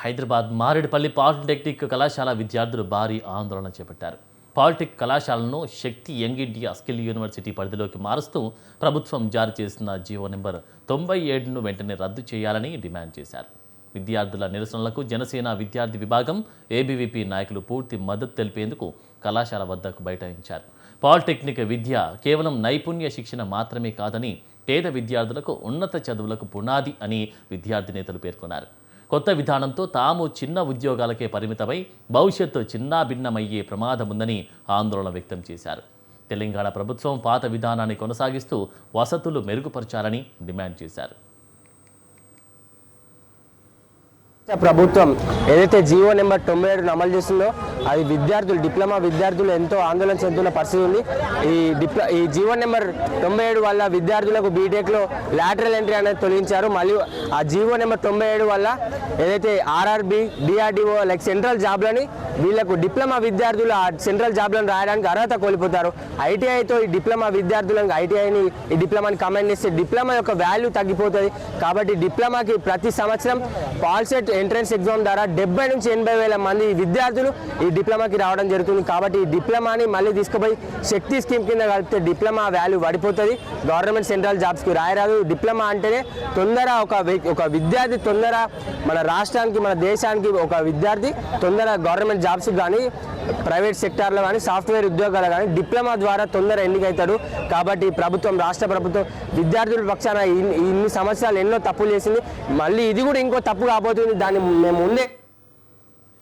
Hyderabad Marredpally polytechnic కళాశాల విద్యార్థులు భారీ ఆందోళన చేపట్టారు. పాలిటెక్ కళాశాలను శక్తి యంగ్ ఇండియా స్కిల్ యూనివర్సిటీ పరిధిలోకి మారుస్తూ ప్రభుత్వం జారీ చేసిన జీవో నెంబర్ 97ను వెంటనే రద్దు చేయాలని డిమాండ్ చేశారు. విద్యార్థుల నిరసనలకు జనసేన విద్యార్థి విభాగం ఏబీవీపీ నాయకులు పూర్తి మద్దతు తెలిపేందుకు కళాశాల వద్దకు బైఠాయించారు. పాలిటెక్నిక్ విద్య కేవలం నైపుణ్య శిక్షణ మాత్రమే కాదని, పేద విద్యార్థులకు ఉన్నత చదువులకు పునాది అని విద్యార్థి నేతలు పేర్కొన్నారు. కొత్త విధానంతో తాము చిన్న ఉద్యోగాలకే పరిమితమై భవిష్యత్తు చిన్నాభిన్నమయ్యే ప్రమాదముందని ఆందోళన వ్యక్తం చేశారు. తెలంగాణ ప్రభుత్వం పాత విధానాన్ని కొనసాగిస్తూ వసతులు మెరుగుపరచాలని డిమాండ్ చేశారు. ప్రభుత్వం ఏదైతే జీవో నెంబర్ 97 అమలు చేస్తుందో అది డిప్లొమా విద్యార్థులు ఎంతో ఆందోళన చెందుతున్న పరిస్థితి ఉంది. ఈ జీవో నెంబర్ 97 వల్ల విద్యార్థులకు బీటెక్లో లాటరల్ ఎంట్రీ అనేది తొలగించారు. మరియు ఆ జీవో నెంబర్ 97 వల్ల ఏదైతే ఆర్ఆర్బి, డిఆర్డిఓ లైక్ సెంట్రల్ జాబ్లని వీళ్లకు డిప్లొమా విద్యార్థులు ఆ సెంట్రల్ జాబ్లను రాయడానికి అర్హత కోల్పోతారు. ఐటీఐతో ఈ డిప్లొమా విద్యార్థులను ఈ డిప్లొమాని కంబైన్ చేస్తే డిప్లొమా యొక్క వాల్యూ తగ్గిపోతుంది. కాబట్టి డిప్లొమాకి ప్రతి సంవత్సరం పాల్సెట్ ఎంట్రన్స్ ఎగ్జామ్ ద్వారా 70 నుంచి 80 వేల మంది విద్యార్థులు ఈ డిప్లొమాకి రావడం జరుగుతుంది. కాబట్టి ఈ డిప్లొమాని మళ్ళీ తీసుకుపోయి శక్తి స్కీమ్ కింద కలిపితే డిప్లొమా వాల్యూ పడిపోతుంది. గవర్నమెంట్ సెంట్రల్ జాబ్స్కి రాయరాదు. డిప్లొమా అంటేనే తొందర ఒక విద్యార్థి తొందర మన రాష్ట్రానికి, మన దేశానికి ఒక విద్యార్థి తొందర గవర్నమెంట్ జాబ్స్ కానీ, ప్రైవేట్ సెక్టార్లో కానీ, సాఫ్ట్వేర్ ఉద్యోగాలు కానీ డిప్లొమా ద్వారా తొందర ఎన్నికవుతారు. కాబట్టి రాష్ట్ర ప్రభుత్వం విద్యార్థుల పక్షాన ఇన్ని సంవత్సరాలు ఎన్నో తప్పులు చేసింది. మళ్ళీ ఇది కూడా ఇంకో తప్పు కాబోతుంది. దాన్ని మేము ముందే